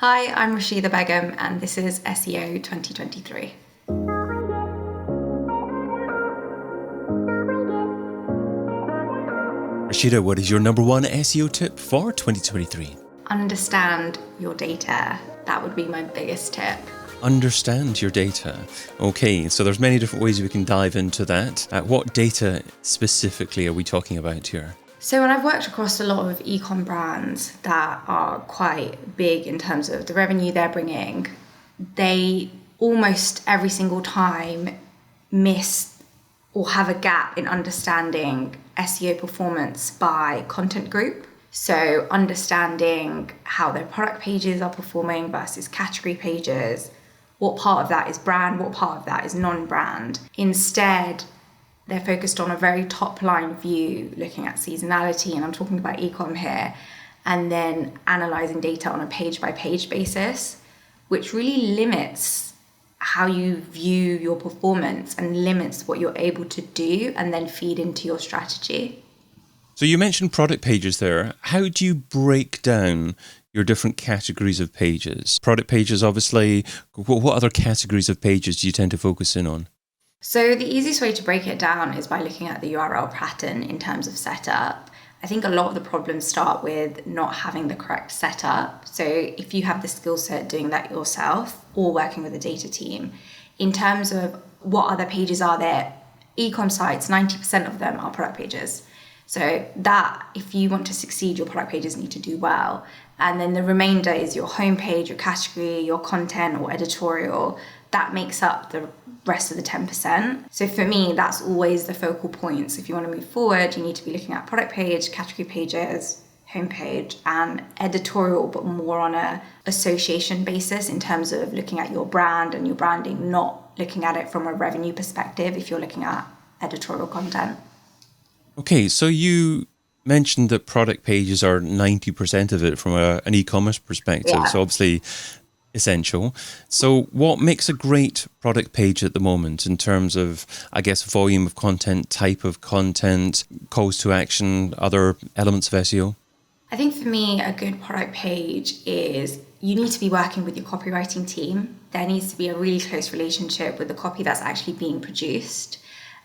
Hi, I'm Rasida Begum, and this is SEO 2023. Rasida, what is your number one SEO tip for 2023? Understand your data. That would be my biggest tip. Understand your data. Okay, so there's many different ways we can dive into that. What data specifically are we talking about here? So when I've worked across a lot of e-com brands that are quite big in terms of the revenue they're bringing, they almost every single time miss or have a gap in understanding SEO performance by content group. So understanding how their product pages are performing versus category pages, what part of that is brand, what part of that is non-brand. Instead, they're focused on a very top line view, looking at seasonality, and I'm talking about e-com here, and then analyzing data on a page by page basis, which really limits how you view your performance and limits what you're able to do and then feed into your strategy. So you mentioned product pages there. How do you break down your different categories of pages? Product pages, obviously. What other categories of pages do you tend to focus in on? So the easiest way to break it down is by looking at the URL pattern in terms of setup. I think a lot of the problems start with not having the correct setup. So if you have the skill set doing that yourself or working with a data team, in terms of what other pages are there, e-com sites, 90% of them are product pages. So that, if you want to succeed, your product pages need to do well. And then the remainder is your homepage, your category, your content or editorial. That makes up the rest of the 10%. So for me, that's always the focal points. If you want to move forward, you need to be looking at product page, category pages, homepage, and editorial, but more on a association basis in terms of looking at your brand and your branding, not looking at it from a revenue perspective if you're looking at editorial content. Okay, so you mentioned that product pages are 90% of it from an e-commerce perspective. Yeah. So obviously essential. So what makes a great product page at the moment in terms of, I guess, volume of content, type of content, calls to action, other elements of SEO? I think for me, a good product page is you need to be working with your copywriting team. There needs to be a really close relationship with the copy that's actually being produced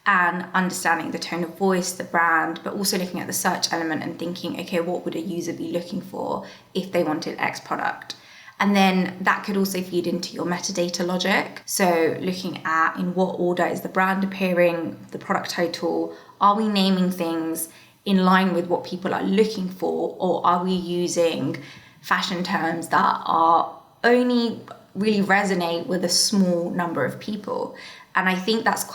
and understanding the tone of voice, the brand, but also looking at the search element and thinking, okay, what would a user be looking for if they wanted X product? And then that could also feed into your metadata logic. So looking at in what order is the brand appearing, the product title, are we naming things in line with what people are looking for, or are we using fashion terms that are only really resonate with a small number of people? And I think that's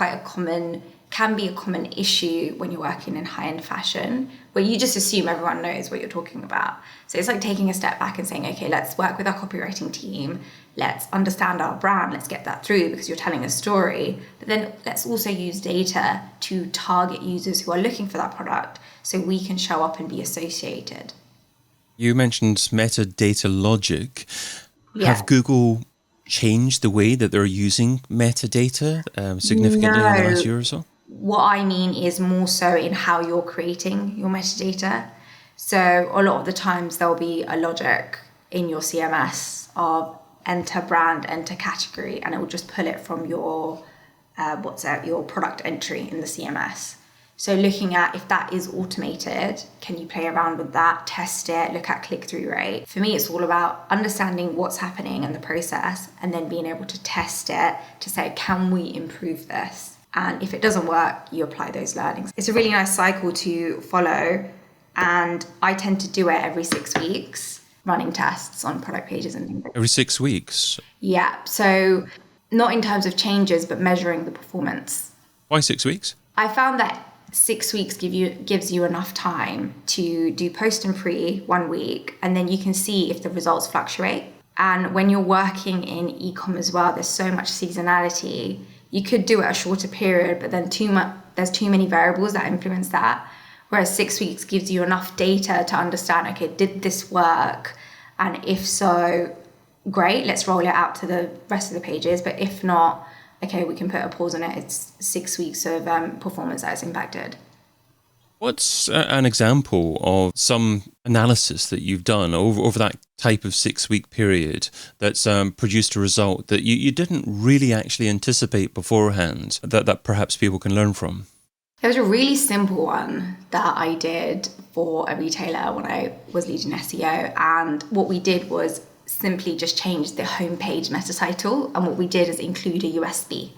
can be a common issue when you're working in high-end fashion, where you just assume everyone knows what you're talking about. So it's like taking a step back and saying, okay, let's work with our copywriting team, let's understand our brand, let's get that through because you're telling a story, but then let's also use data to target users who are looking for that product so we can show up and be associated. You mentioned metadata logic. Yeah. Have Google changed the way that they're using metadata significantly in the last year or so? What I mean is more so in how you're creating your metadata. So a lot of the times there'll be a logic in your CMS of enter brand, enter category, and it will just pull it from your your product entry in the CMS. So looking at if that is automated, can you play around with that, test it, look at click-through rate? For me, it's all about understanding what's happening in the process and then being able to test it to say, can we improve this? And if it doesn't work, you apply those learnings. It's a really nice cycle to follow. And I tend to do it every 6 weeks, running tests on product pages and things. Every 6 weeks? Yeah. So not in terms of changes, but measuring the performance. Why 6 weeks? I found that 6 weeks gives you enough time to do post and pre 1 week, and then you can see if the results fluctuate. And when you're working in e-com as well, there's so much seasonality. You could do it a shorter period, but then there's too many variables that influence that. Whereas 6 weeks gives you enough data to understand, okay, did this work? And if so, great, let's roll it out to the rest of the pages. But if not, okay, we can put a pause on it. It's 6 weeks of performance that is impacted. What's an example of some analysis that you've done over that type of 6-week period that's produced a result that you didn't really actually anticipate beforehand that perhaps people can learn from? There was a really simple one that I did for a retailer when I was leading SEO. And what we did was simply just change the homepage meta title. And what we did is include a USB.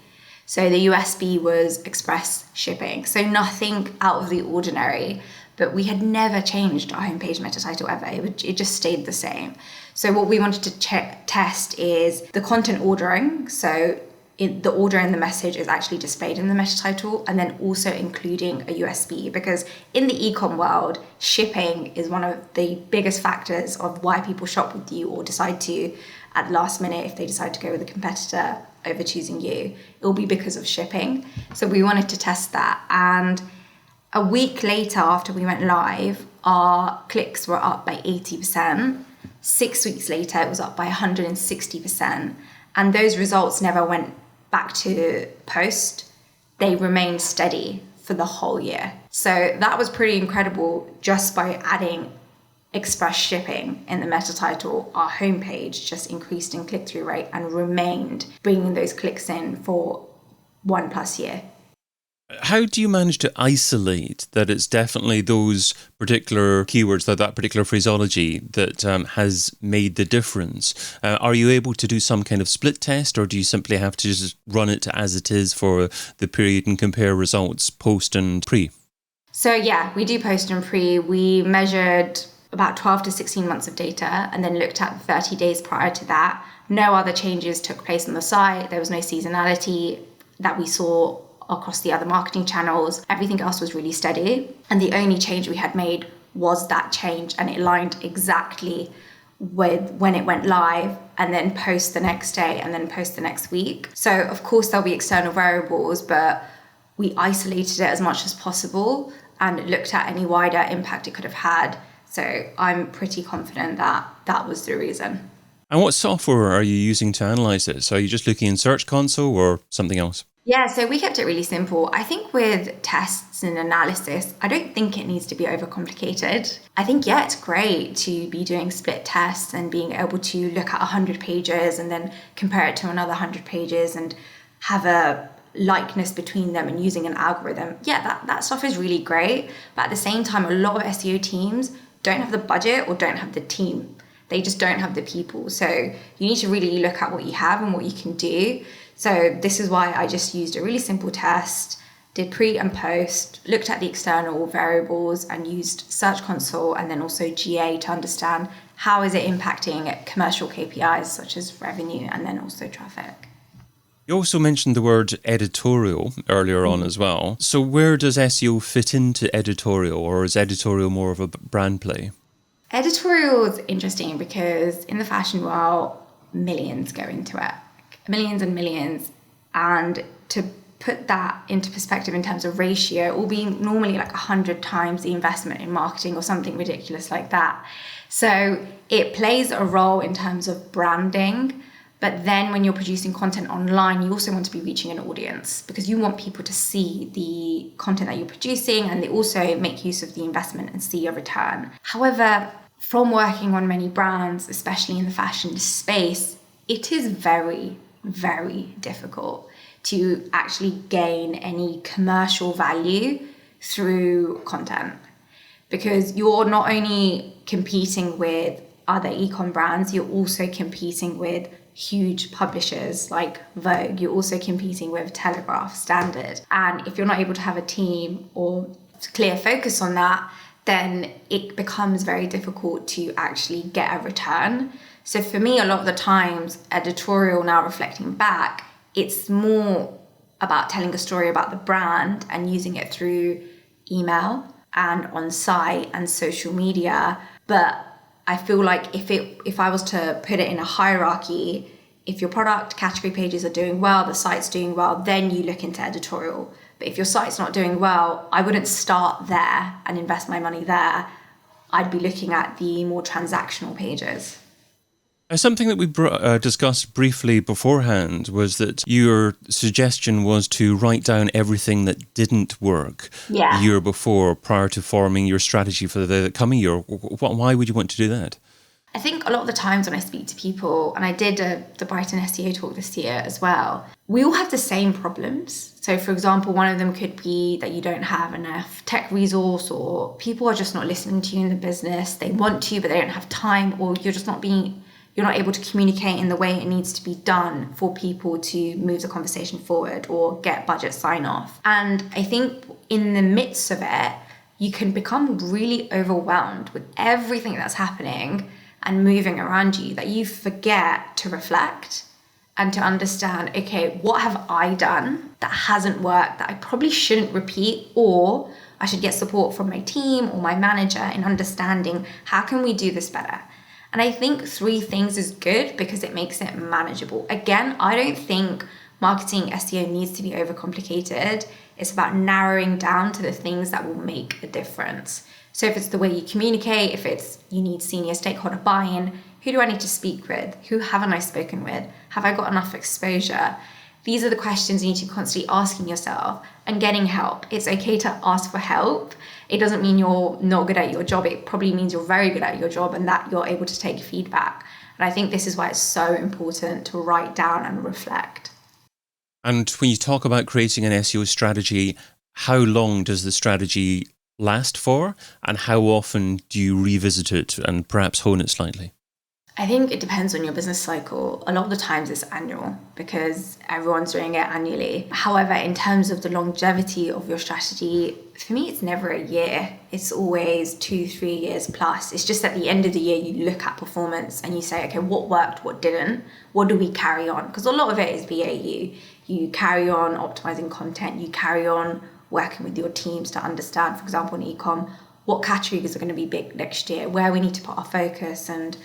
So the USB was express shipping. So nothing out of the ordinary, but we had never changed our homepage meta title ever. It just stayed the same. So what we wanted to test is the content ordering. So the order in the message is actually displayed in the meta title, and then also including a USB, because in the e-com world, shipping is one of the biggest factors of why people shop with you or decide to at the last minute, if they decide to go with a competitor over choosing you, it will be because of shipping. So we wanted to test that. And a week later, after we went live, our clicks were up by 80%. 6 weeks later, it was up by 160%. And those results never went back to post. They remained steady for the whole year. So that was pretty incredible. Just by adding express shipping in the meta title, our homepage just increased in click-through rate and remained bringing those clicks in for 1+ year. How do you manage to isolate that it's definitely those particular keywords, that particular phraseology that has made the difference? Are you able to do some kind of split test, or do you simply have to just run it as it is for the period and compare results post and pre? So yeah, we do post and pre. We measured about 12 to 16 months of data and then looked at 30 days prior to that. No other changes took place on the site. There was no seasonality that we saw across the other marketing channels. Everything else was really steady. And the only change we had made was that change, and it aligned exactly with when it went live, and then post the next day, and then post the next week. So of course there'll be external variables, but we isolated it as much as possible and looked at any wider impact it could have had. So I'm pretty confident that that was the reason. And what software are you using to analyze it? So are you just looking in Search Console or something else? Yeah, so we kept it really simple. I think with tests and analysis, I don't think it needs to be overcomplicated. I think, yeah, it's great to be doing split tests and being able to look at 100 pages and then compare it to another 100 pages and have a likeness between them and using an algorithm. Yeah, that stuff is really great. But at the same time, a lot of SEO teams don't have the budget or don't have the team. They just don't have the people. So you need to really look at what you have and what you can do. So this is why I just used a really simple test, did pre and post, looked at the external variables and used Search Console and then also GA to understand how is it impacting commercial KPIs such as revenue and then also traffic. You also mentioned the word editorial earlier on as well. So where does SEO fit into editorial, or is editorial more of a brand play? Editorial is interesting because in the fashion world, millions go into it. Millions and millions. And to put that into perspective in terms of ratio, it will be normally like 100 times the investment in marketing or something ridiculous like that. So it plays a role in terms of branding. But then when you're producing content online, you also want to be reaching an audience because you want people to see the content that you're producing, and they also make use of the investment and see a return. However, from working on many brands, especially in the fashion space, it is very, very difficult to actually gain any commercial value through content, because you're not only competing with other e-com brands, you're also competing with huge publishers like Vogue. You're also competing with Telegraph, Standard. And if you're not able to have a team or clear focus on that, then it becomes very difficult to actually get a return. So for me, a lot of the times, editorial, now reflecting back, it's more about telling a story about the brand and using it through email and on site and social media. But I feel like if I was to put it in a hierarchy, if your product category pages are doing well, the site's doing well, then you look into editorial. But if your site's not doing well, I wouldn't start there and invest my money there. I'd be looking at the more transactional pages. Something that we discussed briefly beforehand was that your suggestion was to write down everything that didn't work the year before prior to forming your strategy for the coming year. Why would you want to do that? I think a lot of the times when I speak to people, and I did the Brighton SEO talk this year as well, we all have the same problems. So for example, one of them could be that you don't have enough tech resource, or people are just not listening to you in the business. They want to, but they don't have time, or you're not able to communicate in the way it needs to be done for people to move the conversation forward or get budget sign off. And I think in the midst of it, you can become really overwhelmed with everything that's happening and moving around you, that you forget to reflect and to understand, okay, what have I done that hasn't worked, that I probably shouldn't repeat, or I should get support from my team or my manager in understanding how can we do this better. And I think 3 things is good because it makes it manageable. Again, I don't think marketing SEO needs to be overcomplicated. It's about narrowing down to the things that will make a difference. So if it's the way you communicate, if it's you need senior stakeholder buy-in, who do I need to speak with? Who haven't I spoken with? Have I got enough exposure? These are the questions you need to constantly asking yourself and getting help. It's okay to ask for help. It doesn't mean you're not good at your job. It probably means you're very good at your job and that you're able to take feedback. And I think this is why it's so important to write down and reflect. And when you talk about creating an SEO strategy, how long does the strategy last for, and how often do you revisit it and perhaps hone it slightly? I think it depends on your business cycle. A lot of the times it's annual because everyone's doing it annually. However, in terms of the longevity of your strategy, for me, it's never a year. It's always 2-3 years plus. It's just at the end of the year, you look at performance and you say, okay, what worked, what didn't? What do we carry on? Because a lot of it is BAU. You carry on optimizing content. You carry on working with your teams to understand, for example, in e-com, what categories are going to be big next year, where we need to put our focus, and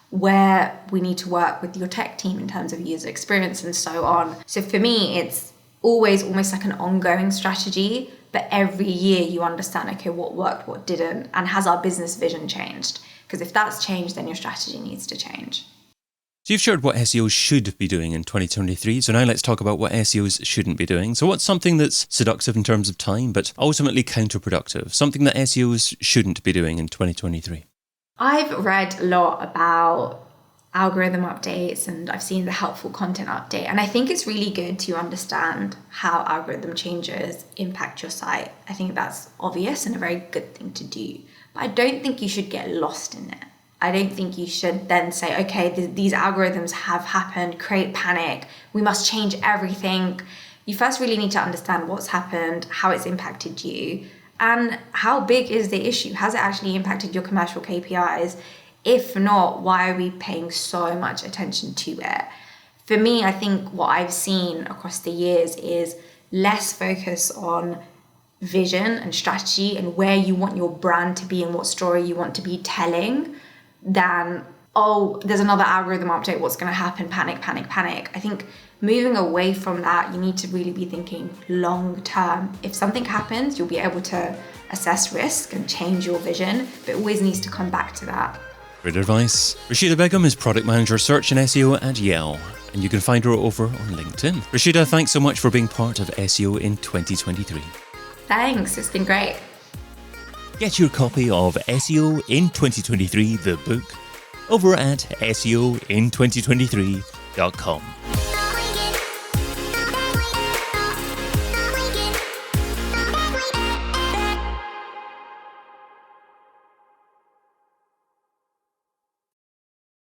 where we need to work with your tech team in terms of user experience and so on. So for me, it's always almost like an ongoing strategy, but every year you understand, okay, what worked, what didn't, and has our business vision changed? Because if that's changed, then your strategy needs to change. So you've shared what SEOs should be doing in 2023. So now let's talk about what SEOs shouldn't be doing. So what's something that's seductive in terms of time, but ultimately counterproductive? Something that SEOs shouldn't be doing in 2023? I've read a lot about algorithm updates and I've seen the helpful content update. And I think it's really good to understand how algorithm changes impact your site. I think that's obvious and a very good thing to do. But I don't think you should get lost in it. I don't think you should then say, okay, these algorithms have happened, create panic, we must change everything. You first really need to understand what's happened, how it's impacted you, and how big is the issue? Has it actually impacted your commercial KPIs? If not, why are we paying so much attention to it? For me, I think what I've seen across the years is less focus on vision and strategy and where you want your brand to be and what story you want to be telling than, oh, there's another algorithm update, what's going to happen, panic, panic, panic. I think moving away from that, you need to really be thinking long term. If something happens, you'll be able to assess risk and change your vision, but it always needs to come back to that. Great advice. Rasida Begum is Product Manager Search and SEO at Yell, and you can find her over on LinkedIn. Rasida, thanks so much for being part of SEO in 2023. Thanks, it's been great. Get your copy of SEO in 2023, the book, over at SEOin2023.com.